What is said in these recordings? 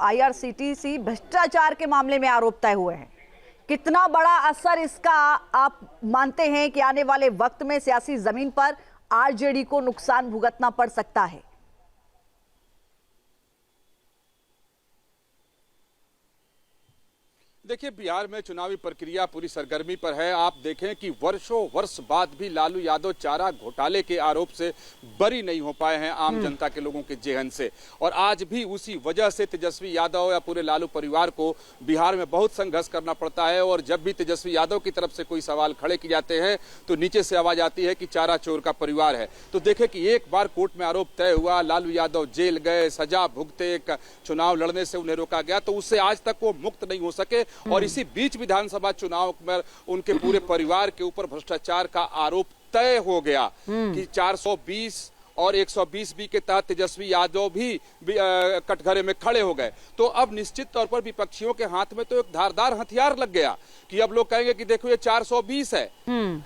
IRCTC भ्रष्टाचार के मामले में आरोप तय हुए हैं। कितना बड़ा असर इसका आप मानते हैं कि आने वाले वक्त में सियासी जमीन पर आरजेडी को नुकसान भुगतना पड़ सकता है? देखिए, बिहार में चुनावी प्रक्रिया पूरी सरगर्मी पर है। आप देखें कि वर्षों वर्ष बाद भी लालू यादव चारा घोटाले के आरोप से बरी नहीं हो पाए हैं आम जनता के लोगों के जेहन से, और आज भी उसी वजह से तेजस्वी यादव या पूरे लालू परिवार को बिहार में बहुत संघर्ष करना पड़ता है। और जब भी तेजस्वी यादव की तरफ से कोई सवाल खड़े किए जाते हैं तो नीचे से आवाज आती है कि चारा चोर का परिवार है। तो देखें कि एक बार कोर्ट में आरोप तय हुआ, लालू यादव जेल गए, सजा भुगते, चुनाव लड़ने से उन्हें रोका गया, तो उससे आज तक वो मुक्त नहीं हो सके। और इसी बीच विधानसभा चुनाव में उनके पूरे परिवार के ऊपर भ्रष्टाचार का आरोप तय हो गया कि 420 और 120B के तहत तेजस्वी यादव भी कटघरे में खड़े हो गए। तो अब निश्चित तौर पर विपक्षियों के हाथ में तो एक धारदार हथियार लग गया कि अब लोग कहेंगे कि देखो ये 420 है,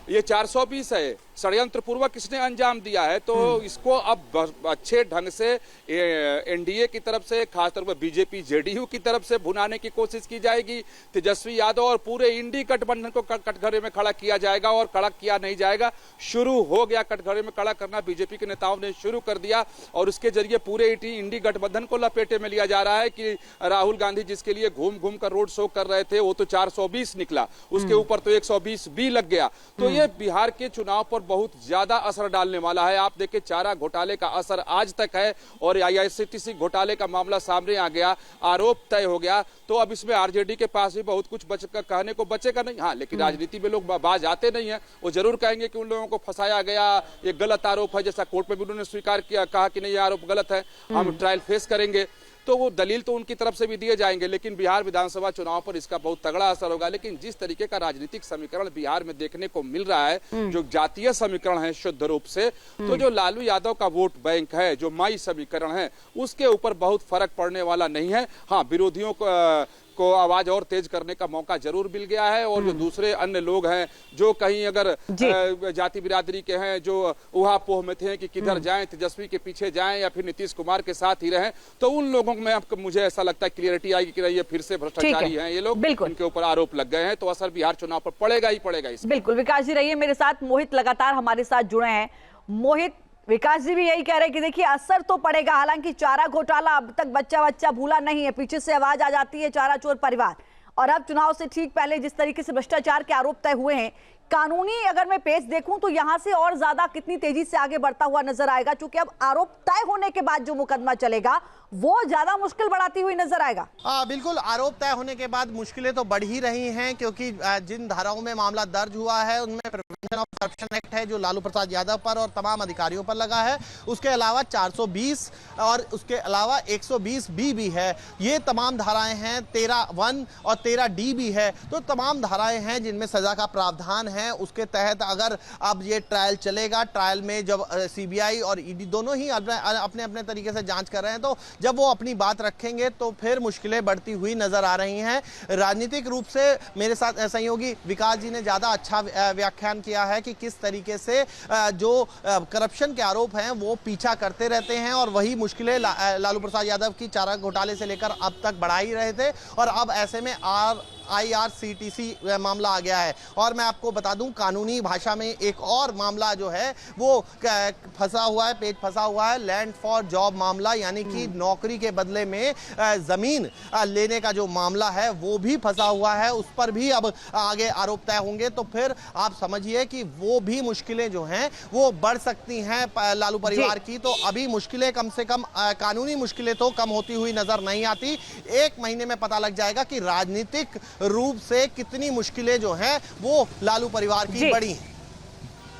ये 420 है, षड्यंत्र पूर्वक किसने अंजाम दिया है। तो इसको अब अच्छे ढंग से एनडीए की तरफ से, खासतौर पर बीजेपी जेडीयू की तरफ से भुनाने की कोशिश की जाएगी। तेजस्वी यादव और पूरे इंडी गठबंधन को कटघरे में खड़ा किया जाएगा और खड़ा किया नहीं जाएगा। शुरू हो गया कटघरे में खड़ा करना, बीजेपी के नेताओं ने शुरू कर दिया और उसके जरिए पूरे इंडी गठबंधन को लपेटे में लिया जा रहा है कि राहुल गांधी जिसके लिए घूम घूम कर रोड शो कर रहे थे वो तो 420 निकला, उसके ऊपर तो 120B लग गया। तो ये बिहार के चुनाव पर बहुत ज्यादा असर डालने वाला है। आप देखिए, चारा घोटाले का असर आज तक है और आईआरसीटीसी घोटाले का मामला सामने आ गया, आरोप तय हो गया। तो अब इसमें आरजेडी के पास भी बहुत कुछ कहने को बचेगा नहीं। हाँ, लेकिन राजनीति में लोग बाज आते नहीं है, वो जरूर कहेंगे कि उन लोगों को फंसाया गया, ये गलत आरोप है, जैसा कोर्ट में भी उन्होंने स्वीकार किया, कहा कि नहीं ये आरोप गलत है, हम ट्रायल फेस करेंगे। तो वो दलील तो उनकी तरफ से भी दिए जाएंगे, लेकिन बिहार विधानसभा चुनाव पर इसका बहुत तगड़ा असर होगा। लेकिन जिस तरीके का राजनीतिक समीकरण बिहार में देखने को मिल रहा है, जो जातीय समीकरण है शुद्ध रूप से, तो जो लालू यादव का वोट बैंक है, जो माई समीकरण है, उसके ऊपर बहुत फर्क पड़ने वाला नहीं है। हाँ, विरोधियों को आवाज और तेज करने का मौका जरूर मिल गया है। और जो दूसरे अन्य लोग हैं जो कहीं अगर जाति बिरादरी के हैं, जो उहापोह में थे कि किधर जाएं, तेजस्वी के पीछे जाएं या फिर नीतीश कुमार के साथ ही रहें, तो उन लोगों में अब मुझे ऐसा लगता है क्लियरिटी आएगी कि ये फिर से भ्रष्टाचारी हैं ये लोग, उनके ऊपर आरोप लग गए हैं। तो असर बिहार चुनाव पर पड़ेगा ही पड़ेगा। बिल्कुल। विकास जी रहिए मेरे साथ, मोहित लगातार हमारे साथ जुड़े हैं। मोहित, विकास जी भी यही कह रहे हैं कि देखिए असर तो पड़ेगा। हालांकि चारा घोटाला अब तक बच्चा भूला नहीं है, पीछे से आवाज आ जाती है चारा चोर परिवार, और अब चुनाव से ठीक पहले जिस तरीके से भ्रष्टाचार के आरोप तय हुए हैं, कानूनी अगर मैं पेज देखूं तो यहां से और ज्यादा कितनी तेजी से आगे बढ़ता हुआ नजर आएगा, क्योंकि अब आरोप तय होने के बाद जो मुकदमा चलेगा वो ज्यादा मुश्किल बढ़ाती हुई नजर आएगा। बिल्कुल, आरोप तय होने के बाद मुश्किलें तो बढ़ ही रही हैं, क्योंकि जिन धाराओं में मामला दर्ज हुआ है उनमें प्रिवेंशन ऑफ करप्शन एक्ट है जो लालू प्रसाद यादव पर और तमाम अधिकारियों पर लगा है। उसके अलावा 420 और उसके अलावा 120B भी है। ये तमाम धाराएं हैं, 13(1) और 13D भी है। तो तमाम धाराएं हैं जिनमें सजा का प्रावधान है। उसके तहत अगर अब ये ट्रायल चलेगा, ट्रायल में जब सीबीआई और ईडी दोनों ही अपने अपने तरीके से जांच कर रहे हैं, तो जब वो अपनी बात रखेंगे तो फिर मुश्किलें बढ़ती हुई नजर आ रही हैं। राजनीतिक रूप से मेरे साथ सहयोगी विकास जी ने ज्यादा अच्छा व्याख्यान किया है कि किस तरीके से जो करप्शन के आरोप हैं वो पीछा करते रहते हैं, और वही मुश्किलें लालू प्रसाद यादव की चारा घोटाले से लेकर अब तक बढ़ा ही रहे थे। और अब ऐसे में आईआरसीटीसी मामला आ गया है। और मैं आपको बता दूं, कानूनी भाषा में एक और मामला जो है वो फंसा हुआ है, पेज फंसा हुआ है, लैंड फॉर जॉब मामला, यानी कि नौकरी के बदले में जमीन लेने का जो मामला है वो भी फंसा हुआ है। उस पर भी अब आगे आरोप तय होंगे, तो फिर आप समझिए कि वो भी मुश्किलें जो हैं वो बढ़ सकती हैं लालू परिवार की। तो अभी मुश्किलें कम से कम, कानूनी मुश्किलें तो कम होती हुई नजर नहीं आती। 1 महीने में पता लग जाएगा कि राजनीतिक रूप से कितनी मुश्किलें जो हैं वो लालू परिवार की बढ़ी हैं।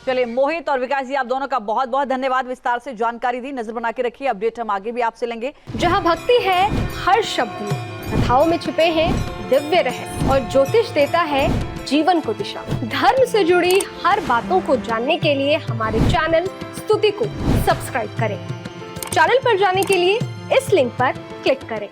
चलिए, मोहित और विकास जी आप दोनों का बहुत बहुत धन्यवाद, विस्तार से जानकारी दी। नजर बना के रखिए, अपडेट हम आगे भी आपसे लेंगे। जहां भक्ति है हर शब्द में, कथाओं में छुपे हैं दिव्य रहस्य, और ज्योतिष देता है जीवन को दिशा। धर्म से जुड़ी हर बातों को जानने के लिए हमारे चैनल स्तुति को सब्सक्राइब करें। चैनल पर जाने के लिए इस लिंक पर क्लिक करें।